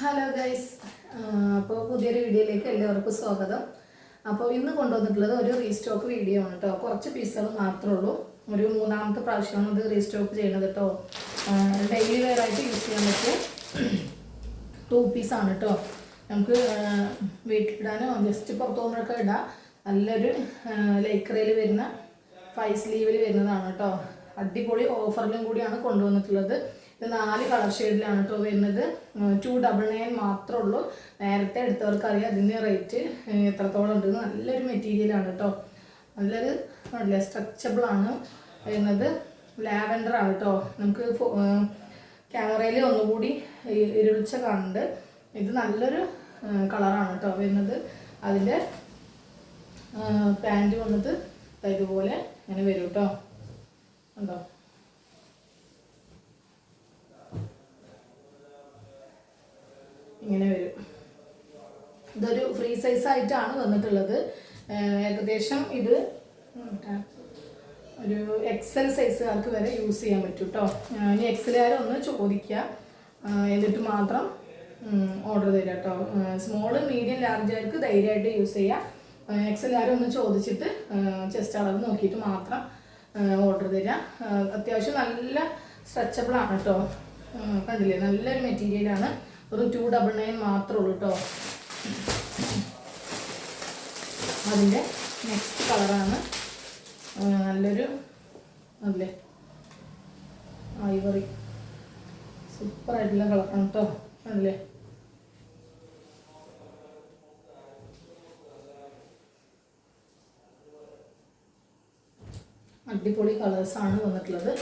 Hello guys, അപ്പോൾ പുതിയൊരു വീഡിയോയിലേക്ക് എല്ലാവർക്കും സ്വാഗതം. അപ്പോൾ ഇന്ന് കൊണ്ടുവന്നിട്ടുള്ളത് ഒരു റീസ്റ്റോക്ക് വീഡിയോ ആണ് കേട്ടോ. കുറച്ച് പീസുകൾ മാത്രമേ ഉള്ളൂ. ഒരു മൂന്നാമത്തെ പ്രാവശ്യമാണ് ഇത് റീസ്റ്റോക്ക് ചെയ്യുന്നത് കേട്ടോ. ഡെയിലി വെയർ ആയിട്ട് യൂസ് ചെയ്യാൻ പറ്റിയ 2 പീസാണ് കേട്ടോ. നമുക്ക് വീട്ടിലിടാനോ ജസ്റ്റ് പുറത്തു പോകുമ്പോഴൊക്കെ ഇടാം. നല്ലൊരു ലൈക്രയിൽ വരുന്ന 5 സ്ലീവിൽ വരുന്നതാണ് കേട്ടോ. അടിപൊളി ഓഫറിലും കൂടിയാണ് കൊണ്ടുവന്നിട്ടുള്ളത്. ഇത് 4 കളർ ഷെയ്ഡിലാണ് കേട്ടോ വരുന്നത്. 299 മാത്രമേ ഉള്ളൂ. നേരത്തെ എടുത്തവർക്ക് അറിയാം അതിൻ്റെ റേറ്റ് എത്രത്തോളം ഉണ്ടെന്ന്. നല്ലൊരു മെറ്റീരിയലാണ് കേട്ടോ. നല്ലൊരു നല്ല സ്ട്രെച്ചബിളാണ് വരുന്നത്. ലാവൻഡറാണ് കേട്ടോ. നമുക്ക് ക്യാമറയിൽ ഒന്നുകൂടി ഇരുളിച്ച കാണുന്നുണ്ട്. ഇത് നല്ലൊരു കളറാണ് കേട്ടോ വരുന്നത്. അതിൻ്റെ പാൻറ്റ് വന്നിട്ട് ഇതുപോലെ അങ്ങനെ വരും കേട്ടോ. ഉണ്ടോ, ഇങ്ങനെ വരും. ഇതൊരു ഫ്രീ സൈസ് ആയിട്ടാണ് വന്നിട്ടുള്ളത്. ഏകദേശം ഇത് ഒരു എക്സൽ സൈസുകാർക്ക് വരെ യൂസ് ചെയ്യാൻ പറ്റും കേട്ടോ. ഇനി എക്സലുകാരൊന്ന് ചോദിക്കുക, എന്നിട്ട് മാത്രം ഓർഡർ തരിക കേട്ടോ. സ്മോള് മീഡിയം ലാർജുകാർക്ക് ധൈര്യമായിട്ട് യൂസ് ചെയ്യാം. എക്സലുകാരൊന്ന് ചോദിച്ചിട്ട് ചെസ്റ്റ് അളവ് നോക്കിയിട്ട് മാത്രം ഓർഡർ തരിക. അത്യാവശ്യം നല്ല സ്ട്രെച്ചബിളാണ് കേട്ടോ. കണ്ടില്ലേ, നല്ലൊരു മെറ്റീരിയലാണ്. ഒരു 299 മാത്രമേ ഉള്ളൂ കേട്ടോ. അതിൻ്റെ നെക്സ്റ്റ് കളറാണ് നല്ലൊരു അല്ലേ ഐവറി, സൂപ്പറായിട്ടുള്ള കളറാണ് കേട്ടോ. അല്ലേ, അടിപൊളി കളേഴ്സാണ് വന്നിട്ടുള്ളത്.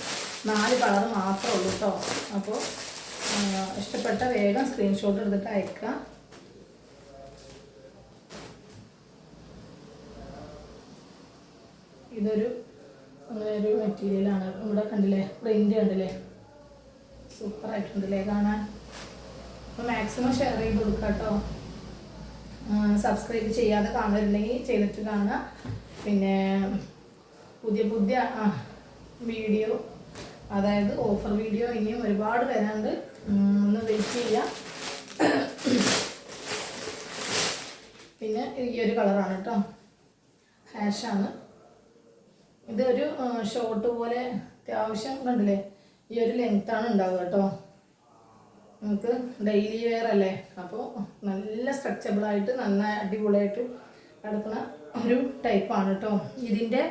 4 കളർ മാത്രമേ ഉള്ളൂ കേട്ടോ. അപ്പോൾ ഇഷ്ടപ്പെട്ട വേഗം സ്ക്രീൻഷോട്ട് എടുത്തിട്ട് അയക്കുക. ഇതൊരു അങ്ങനെ ഒരു മെറ്റീരിയലാണ്. ഇവിടെ കണ്ടില്ലേ, പ്രിൻ്റ് കണ്ടില്ലേ, സൂപ്പറായിട്ടുണ്ടല്ലേ കാണാൻ. അപ്പോൾ മാക്സിമം ഷെയർ ചെയ്ത് കൊടുക്കുക കേട്ടോ. സബ്സ്ക്രൈബ് ചെയ്യാതെ കാണുന്നുണ്ടെങ്കിൽ ചെയ്തിട്ട് കാണുക. പിന്നെ പുതിയ വീഡിയോ, അതായത് ഓഫർ വീഡിയോ ഇനിയും ഒരുപാട് വരാണ്ട്. ഒന്ന് വെയിറ്റ് ചെയ്യാം. പിന്നെ ഈ ഒരു കളറാണ് കേട്ടോ, ഹാഷാണ്. ഇതൊരു ഷോർട്ട് പോലെ അത്യാവശ്യം കണ്ടില്ലേ, ഈ ഒരു ലെങ്ത്താണ് ഉണ്ടാവുക കേട്ടോ. നമുക്ക് ഡെയിലി വെയർ അല്ലേ, അപ്പോൾ നല്ല സ്ട്രെച്ചബിളായിട്ട് നന്നായി അടിപൊളിയായിട്ട് കിടക്കുന്ന ഒരു ടൈപ്പാണ് കേട്ടോ. ഇതിൻ്റെ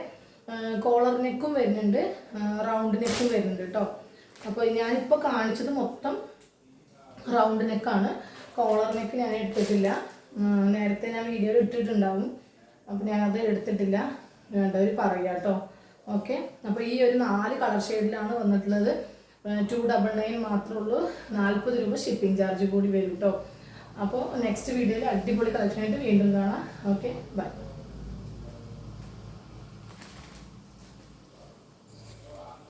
കോളർ നെക്കും വരുന്നുണ്ട്, റൗണ്ട് നെക്കും വരുന്നുണ്ട് കേട്ടോ. അപ്പോൾ ഞാനിപ്പോൾ കാണിച്ചത് മൊത്തം റൗണ്ട് നെക്കാണ്. കോളർ നെക്ക് ഞാൻ എടുത്തിട്ടില്ല. നേരത്തെ ഞാൻ വീഡിയോയിൽ ഇട്ടിട്ടുണ്ടാവും, അപ്പോൾ ഞാനത് എടുത്തിട്ടില്ല. വേണ്ടവർ പറയുക കേട്ടോ. ഓക്കെ, അപ്പോൾ ഈ ഒരു 4 കളർ ഷെയ്ഡിലാണ് വന്നിട്ടുള്ളത്. 299 മാത്രമേ ഉള്ളൂ. 40 രൂപ ഷിപ്പിംഗ് ചാർജ് കൂടി വരും കേട്ടോ. അപ്പോൾ നെക്സ്റ്റ് വീഡിയോയിൽ അടിപൊളി കളക്ഷനായിട്ട് വീണ്ടും കാണാം. Okay, by.